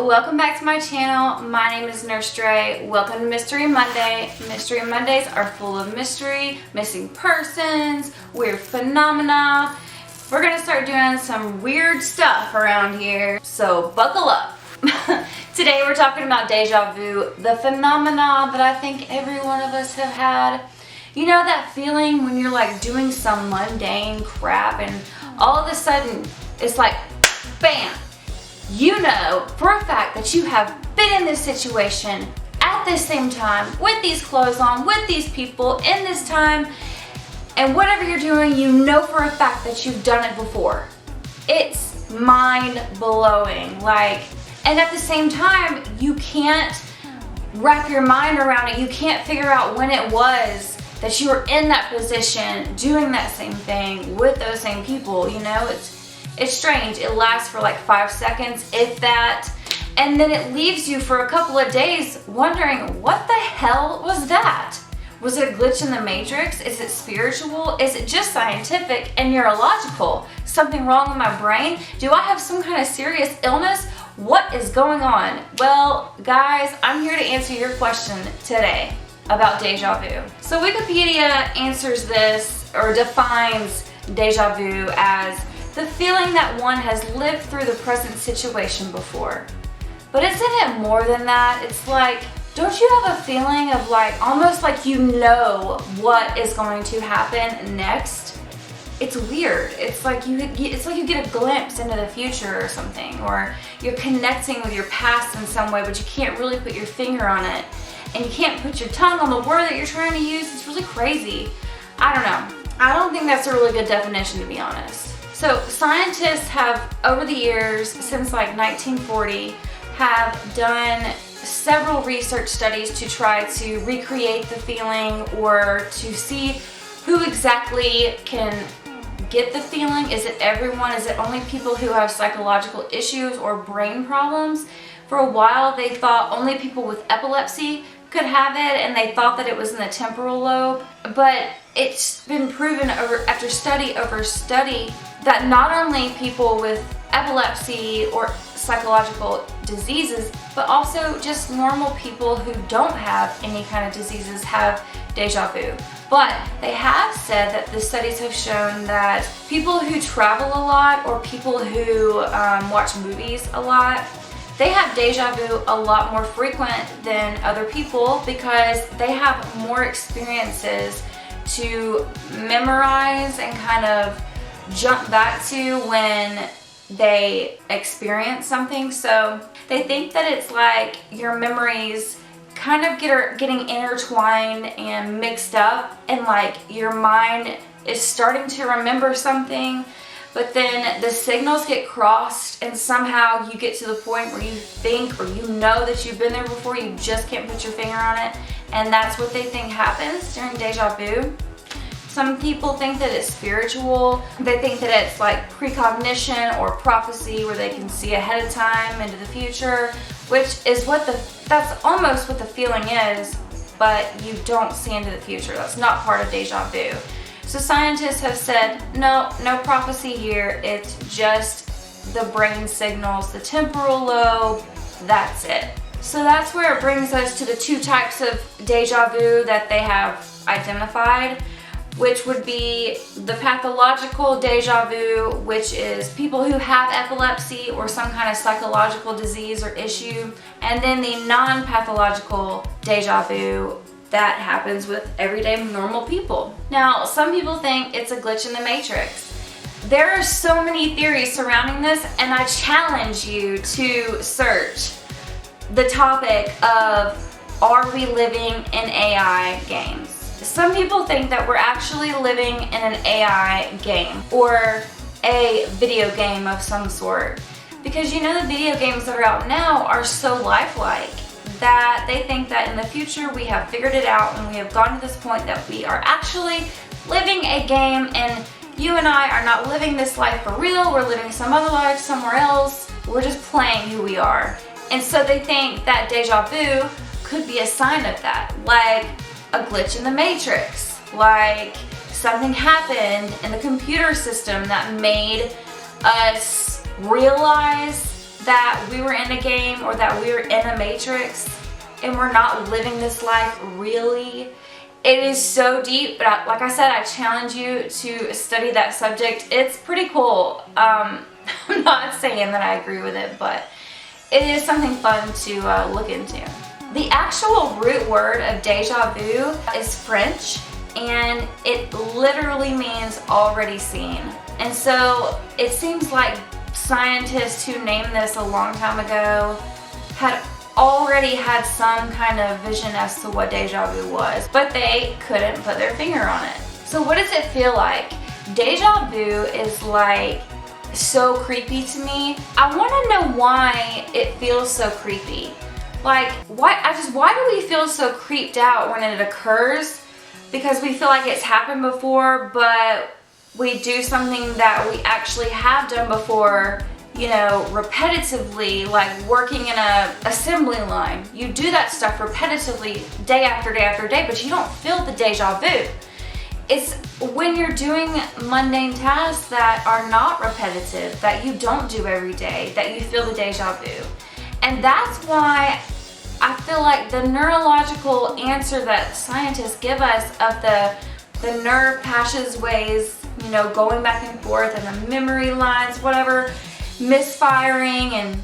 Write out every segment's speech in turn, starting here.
welcome back to my channel. My name is Nurse Dre. Welcome to Mystery Monday. Mystery Mondays are full of mystery, missing persons, weird phenomena. We're gonna start doing some weird stuff around here, so buckle up. Today we're talking about deja vu, the phenomena that I think every one of us have had. You know that feeling when you're like doing some mundane crap and all of a sudden it's like, bam! You know for a fact that you have been in this situation at this same time, with these clothes on, with these people, in this time, and whatever you're doing, you know for a fact that you've done it before. It's mind-blowing, and at the same time, you can't wrap your mind around it. You can't figure out when it was that you were in that position, doing that same thing with those same people, you know? It's strange. It lasts for like 5 seconds, if that, and then it leaves you for a couple of days wondering, what the hell was that? Was it a glitch in the matrix? Is it spiritual? Is it just scientific and neurological? Something wrong with my brain? Do I have some kind of serious illness? What is going on? Well, guys, I'm here to answer your question today about deja vu. So Wikipedia answers this, or defines deja vu as the feeling that one has lived through the present situation before. But isn't it more than that? It's like, don't you have a feeling of almost like you know what is going to happen next? It's weird. It's like you get a glimpse into the future or something, or you're connecting with your past in some way, but you can't really put your finger on it, and you can't put your tongue on the word that you're trying to use. It's really crazy. I don't know. I don't think that's a really good definition, to be honest. So scientists have, over the years, since 1940, have done several research studies to try to recreate the feeling, or to see who exactly can get the feeling. Is it everyone? Is it only people who have psychological issues or brain problems? For a while they thought only people with epilepsy could have it, and they thought that it was in the temporal lobe. But it's been proven after study over study that not only people with epilepsy or psychological diseases, but also just normal people who don't have any kind of diseases have deja vu. But they have said that the studies have shown that people who travel a lot, or people who watch movies a lot, they have deja vu a lot more frequent than other people, because they have more experiences to memorize and kind of jump back to when they experience something. So they think that it's like your memories kind of getting intertwined and mixed up, and your mind is starting to remember something, but then the signals get crossed, and somehow you get to the point where you think, or you know that you've been there before, you just can't put your finger on it, and that's what they think happens during deja vu. Some people think that it's spiritual. They think that it's like precognition or prophecy, where they can see ahead of time into the future, which is that's almost what the feeling is, but you don't see into the future. That's not part of deja vu. So scientists have said, no prophecy here. It's just the brain signals, the temporal lobe, that's it. So that's where it brings us to the two types of deja vu that they have identified, which would be the pathological deja vu, which is people who have epilepsy or some kind of psychological disease or issue, and then the non-pathological deja vu that happens with everyday normal people. Now, some people think it's a glitch in the matrix. There are so many theories surrounding this, and I challenge you to search the topic of, are we living in AI games? Some people think that we're actually living in an AI game, or a video game of some sort, because you know the video games that are out now are so lifelike that they think that in the future we have figured it out, and we have gotten to this point that we are actually living a game, and you and I are not living this life for real. We're living some other life somewhere else. We're just playing who we are. And so they think that deja vu could be a sign of that, like a glitch in the matrix, like something happened in the computer system that made us realize that we were in a game or that we were in a matrix and we're not living this life really. It is so deep, but like I said, I challenge you to study that subject. It's pretty cool. I'm not saying that I agree with it, but it is something fun to look into. The actual root word of deja vu is French, and it literally means already seen. And so it seems like scientists who named this a long time ago had already had some kind of vision as to what deja vu was, but they couldn't put their finger on it. So what does it feel like? Deja vu is like so creepy to me. I want to know why it feels so creepy. Like, why do we feel so creeped out when it occurs? Because we feel like it's happened before, but we do something that we actually have done before, you know, repetitively, like working in a assembly line. You do that stuff repetitively day after day after day, but you don't feel the deja vu. It's when you're doing mundane tasks that are not repetitive, that you don't do every day, that you feel the deja vu. And that's why I feel like the neurological answer that scientists give us of the nerve passageways, you know, going back and forth, and the memory lines, whatever, misfiring and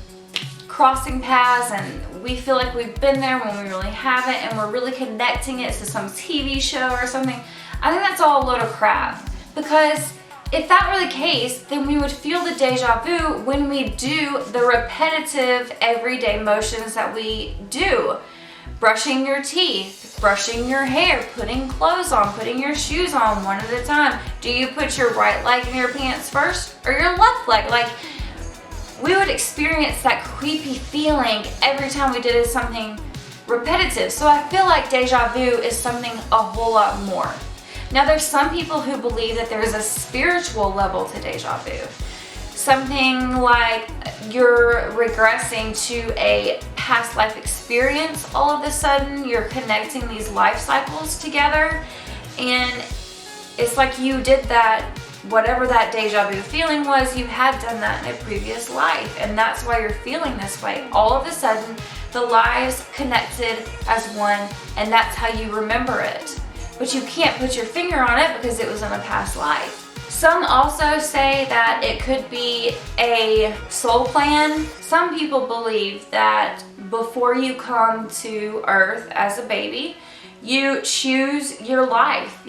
crossing paths, and we feel like we've been there when we really haven't, and we're really connecting it to some TV show or something. I think that's all a load of crap, because if that were the case, then we would feel the deja vu when we do the repetitive everyday motions that we do. Brushing your teeth, brushing your hair, putting clothes on, putting your shoes on one at a time. Do you put your right leg in your pants first or your left leg? Like, we would experience that creepy feeling every time we did something repetitive. So I feel like deja vu is something a whole lot more. Now, there's some people who believe that there's a spiritual level to deja vu. Something like you're regressing to a past life experience. All of a sudden, you're connecting these life cycles together, and it's like you did that, whatever that deja vu feeling was, you had done that in a previous life, and that's why you're feeling this way. All of a sudden, the lives connected as one, and that's how you remember it. But you can't put your finger on it because it was in a past life. Some also say that it could be a soul plan. Some people believe that before you come to Earth as a baby, you choose your life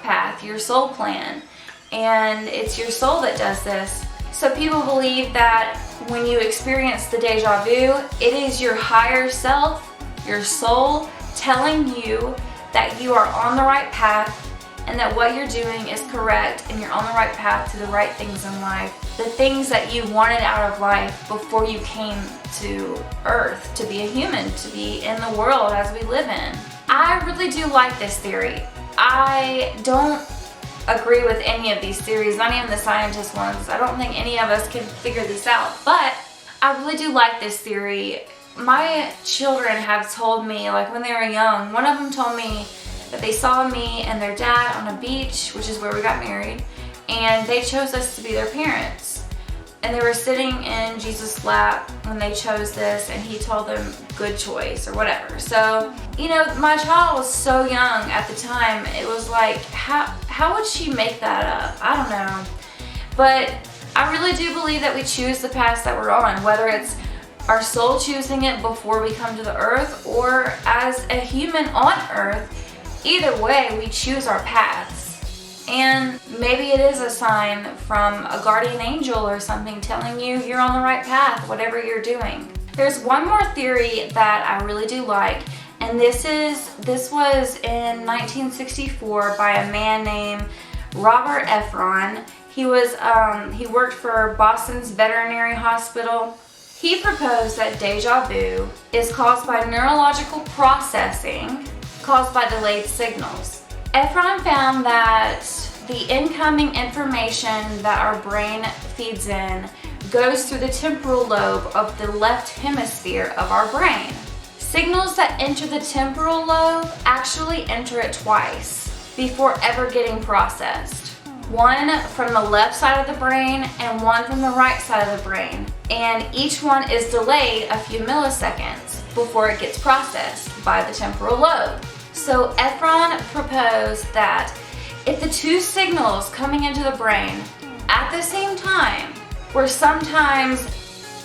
path, your soul plan, and it's your soul that does this. So people believe that when you experience the deja vu, it is your higher self, your soul, telling you that you are on the right path and that what you're doing is correct and you're on the right path to the right things in life. The things that you wanted out of life before you came to Earth, to be a human, to be in the world as we live in. I really do like this theory. I don't agree with any of these theories, not even the scientist ones. I don't think any of us can figure this out, but I really do like this theory. My children have told me, like when they were young, one of them told me that they saw me and their dad on a beach, which is where we got married, and they chose us to be their parents. And they were sitting in Jesus' lap when they chose this, and he told them, good choice, or whatever. So, you know, my child was so young at the time, it was like, how would she make that up? I don't know. But I really do believe that we choose the path that we're on, whether it's our soul choosing it before we come to the earth or as a human on earth. Either way, we choose our paths. And maybe it is a sign from a guardian angel or something telling you you're on the right path, whatever you're doing. There's one more theory that I really do like, and this was in 1964 by a man named Robert Efron. He worked for Boston's veterinary hospital. He proposed that deja vu is caused by neurological processing caused by delayed signals. Efron found that the incoming information that our brain feeds in goes through the temporal lobe of the left hemisphere of our brain. Signals that enter the temporal lobe actually enter it twice before ever getting processed. one from the left side of the brain and one from the right side of the brain. And each one is delayed a few milliseconds before it gets processed by the temporal lobe. So Efron proposed that if the two signals coming into the brain at the same time were sometimes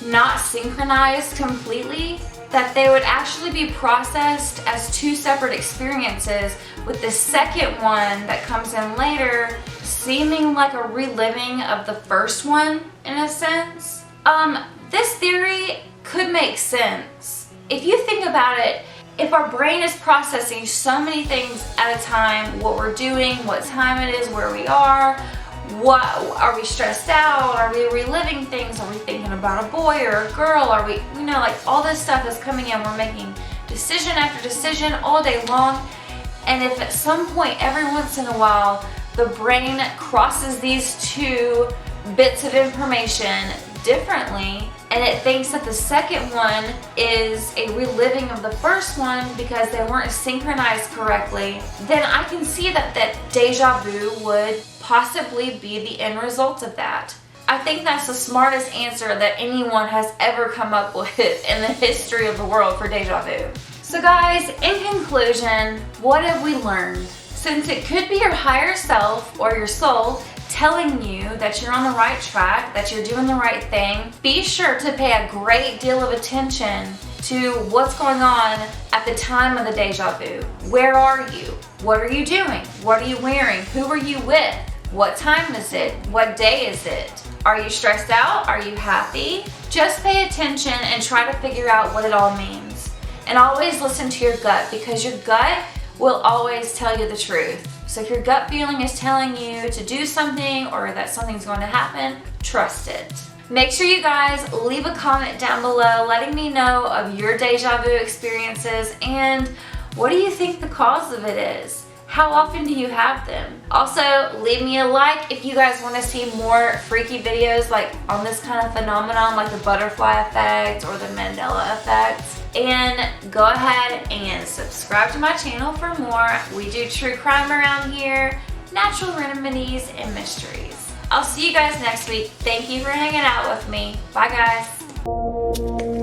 not synchronized completely, that they would actually be processed as two separate experiences, with the second one that comes in later seeming like a reliving of the first one in a sense. This theory could make sense. If you think about it, if our brain is processing so many things at a time, what we're doing, what time it is, where we are, what are we stressed out, are we reliving things, are we thinking about a boy or a girl, are we, you know, like all this stuff is coming in, we're making decision after decision all day long. And if at some point every once in a while the brain crosses these two bits of information differently, and it thinks that the second one is a reliving of the first one because they weren't synchronized correctly, then I can see that deja vu would possibly be the end result of that. I think that's the smartest answer that anyone has ever come up with in the history of the world for deja vu. So guys, in conclusion, what have we learned? Since it could be your higher self or your soul telling you that you're on the right track, that you're doing the right thing, be sure to pay a great deal of attention to what's going on at the time of the deja vu. Where are you? What are you doing? What are you wearing? Who are you with? What time is it? What day is it? Are you stressed out? Are you happy? Just pay attention and try to figure out what it all means. And always listen to your gut, because your gut will always tell you the truth. So if your gut feeling is telling you to do something or that something's going to happen, trust it. Make sure you guys leave a comment down below letting me know of your deja vu experiences and what do you think the cause of it is? How often do you have them? Also, leave me a like if you guys want to see more freaky videos like on this kind of phenomenon, like the butterfly effect or the Mandela effect. And go ahead and subscribe to my channel for more. We do true crime around here, natural remedies, and mysteries. I'll see you guys next week. Thank you for hanging out with me. Bye guys.